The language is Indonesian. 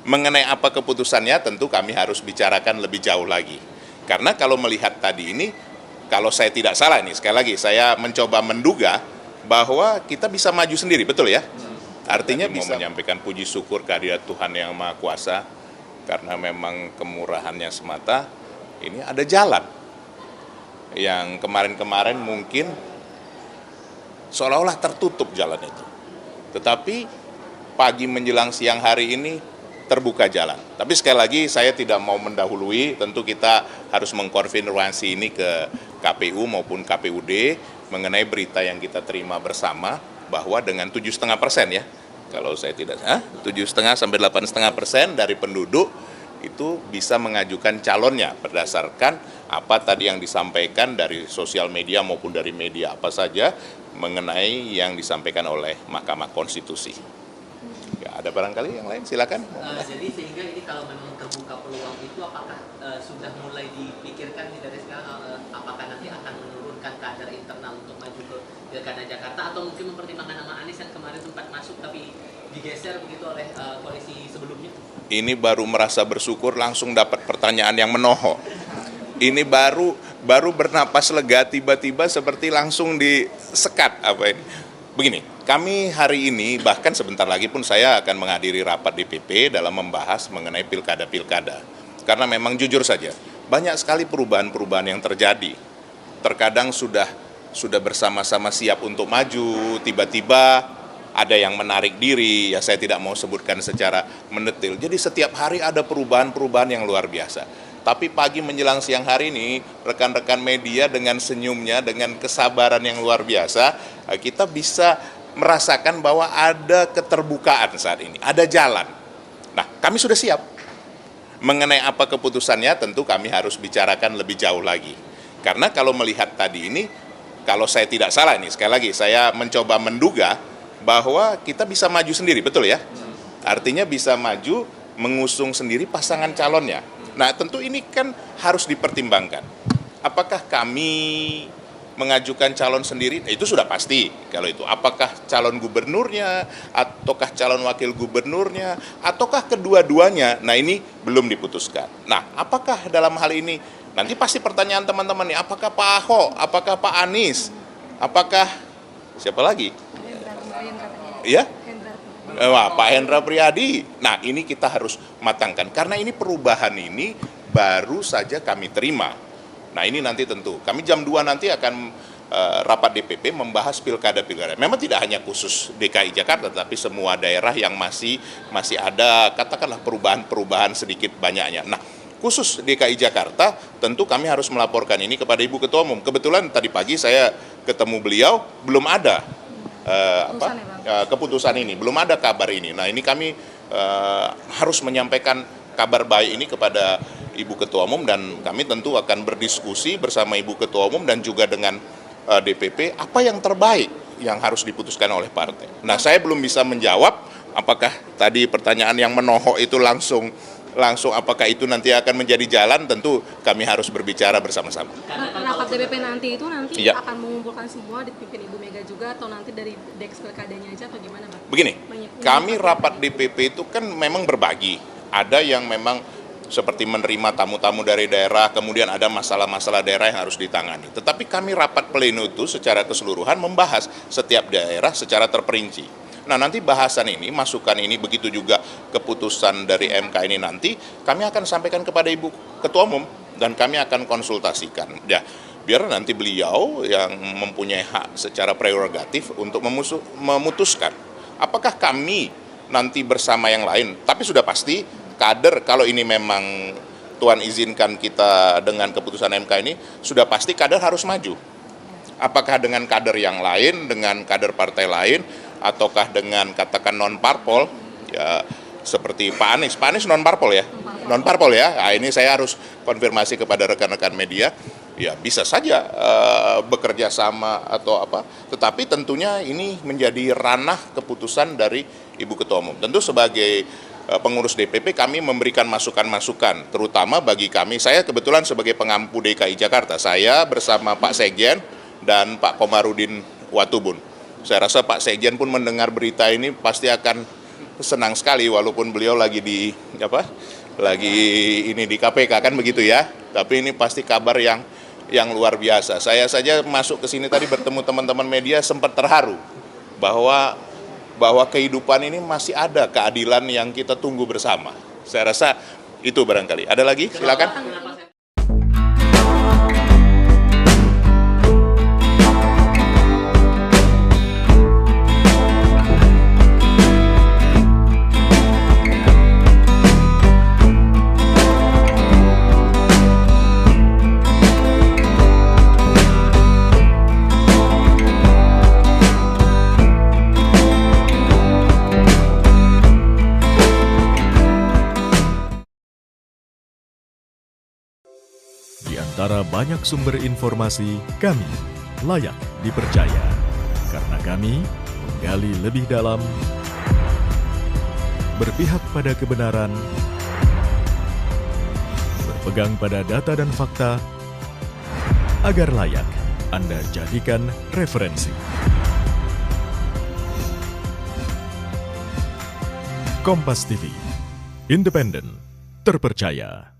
Mengenai apa keputusannya tentu kami harus bicarakan lebih jauh lagi. Karena kalau melihat tadi ini, kalau saya tidak salah ini, sekali lagi saya mencoba menduga bahwa kita bisa maju sendiri, betul ya? Artinya bisa menyampaikan puji syukur kehadirat Tuhan Yang Maha Kuasa, karena memang kemurahannya semata, ini ada jalan. Yang kemarin-kemarin mungkin seolah-olah tertutup jalan itu. Tetapi pagi menjelang siang hari ini terbuka jalan. Tapi sekali lagi saya tidak mau mendahului, tentu kita harus mengkonfirmasi ini ke KPU maupun KPUD mengenai berita yang kita terima bersama bahwa dengan 7,5% ya, kalau saya tidak 7,5 sampai 8,5% dari penduduk itu bisa mengajukan calonnya berdasarkan apa tadi yang disampaikan dari sosial media maupun dari media apa saja mengenai yang disampaikan oleh Mahkamah Konstitusi. Ya, ada barangkali yang lain, silakan. Jadi sehingga ini kalau memang terbuka peluang itu, apakah sudah mulai dipikirkan dari sekarang, apakah nanti akan menurunkan kader internal untuk maju ke Pilkada Jakarta, atau mungkin mempertimbangkan nama Anies yang kemarin sempat masuk tapi digeser begitu oleh koalisi sebelumnya? Ini baru merasa bersyukur langsung dapat pertanyaan yang menohok. Ini baru bernapas lega, tiba-tiba seperti langsung disekat apa ini. Begini, kami hari ini bahkan sebentar lagi pun saya akan menghadiri rapat DPP dalam membahas mengenai pilkada-pilkada. Karena memang jujur saja, banyak sekali perubahan-perubahan yang terjadi. Terkadang sudah bersama-sama siap untuk maju, tiba-tiba ada yang menarik diri, ya saya tidak mau sebutkan secara mendetil. Jadi setiap hari ada perubahan-perubahan yang luar biasa. Tapi pagi menjelang siang hari ini, rekan-rekan media dengan senyumnya, dengan kesabaran yang luar biasa, kita bisa merasakan bahwa ada keterbukaan saat ini, ada jalan. Nah, kami sudah siap. Mengenai apa keputusannya, tentu kami harus bicarakan lebih jauh lagi. Karena kalau melihat tadi ini, kalau saya tidak salah ini, sekali lagi saya mencoba menduga bahwa kita bisa maju sendiri, betul ya? Artinya bisa maju, mengusung sendiri pasangan calonnya. Nah, tentu ini kan harus dipertimbangkan. Apakah kami mengajukan calon sendiri? Itu sudah pasti kalau itu. Apakah calon gubernurnya, ataukah calon wakil gubernurnya, ataukah kedua-duanya? Nah, ini belum diputuskan. Nah, apakah dalam hal ini, nanti pasti pertanyaan teman-teman nih, apakah Pak Ahok, apakah Pak Anies, apakah siapa lagi? Ya? Pak Hendra Priyadi. Nah, ini kita harus matangkan karena ini perubahan ini baru saja kami terima. Nah, ini nanti tentu kami jam 2 nanti akan rapat DPP membahas pilkada-pilkada. Memang tidak hanya khusus DKI Jakarta, tapi semua daerah yang masih ada katakanlah perubahan-perubahan sedikit banyaknya. Nah, khusus DKI Jakarta tentu kami harus melaporkan ini kepada Ibu Ketua Umum. Kebetulan tadi pagi saya ketemu beliau, belum ada keputusan ini, belum ada kabar ini. Nah, ini kami harus menyampaikan kabar baik ini kepada Ibu Ketua Umum, dan kami tentu akan berdiskusi bersama Ibu Ketua Umum dan juga dengan DPP apa yang terbaik yang harus diputuskan oleh partai. Nah, saya belum bisa menjawab apakah tadi pertanyaan yang menohok itu langsung apakah itu nanti akan menjadi jalan, tentu kami harus berbicara bersama-sama. Rapat DPP nanti ya, akan mengumpulkan semua, dipimpin Ibu Mega juga, atau nanti dari Deks Pilkadanya aja atau gimana, Pak? Begini, kami rapat DPP itu kan memang berbagi. Ada yang memang seperti menerima tamu-tamu dari daerah, kemudian ada masalah-masalah daerah yang harus ditangani. Tetapi kami rapat pleno itu secara keseluruhan membahas setiap daerah secara terperinci. Nah, nanti bahasan ini, masukan ini, begitu juga keputusan dari MK ini nanti kami akan sampaikan kepada Ibu Ketua Umum dan kami akan konsultasikan. Ya, biar nanti beliau yang mempunyai hak secara prerogatif untuk memutuskan apakah kami nanti bersama yang lain. Tapi sudah pasti kader, kalau ini memang Tuhan izinkan kita dengan keputusan MK ini, sudah pasti kader harus maju. Apakah dengan kader yang lain, dengan kader partai lain, ataukah dengan katakan non-parpol, ya seperti Pak Anies non-parpol ya? Non-parpol ya, nah, ini saya harus konfirmasi kepada rekan-rekan media, ya bisa saja bekerja sama atau apa, tetapi tentunya ini menjadi ranah keputusan dari Ibu Ketua Umum. Tentu sebagai pengurus DPP kami memberikan masukan-masukan, terutama bagi kami, saya kebetulan sebagai pengampu DKI Jakarta, saya bersama Pak Sekjen dan Pak Komarudin Watubun. Saya rasa Pak Sekjen pun mendengar berita ini pasti akan senang sekali walaupun beliau lagi di di KPK kan begitu ya. Tapi ini pasti kabar yang luar biasa. Saya saja masuk ke sini tadi bertemu teman-teman media sempat terharu bahwa kehidupan ini masih ada keadilan yang kita tunggu bersama. Saya rasa itu barangkali. Ada lagi? Silakan. Kenapa saya Di antara banyak sumber informasi, kami layak dipercaya. Karena kami menggali lebih dalam, berpihak pada kebenaran, berpegang pada data dan fakta, agar layak Anda jadikan referensi. Kompas TV, independen, terpercaya.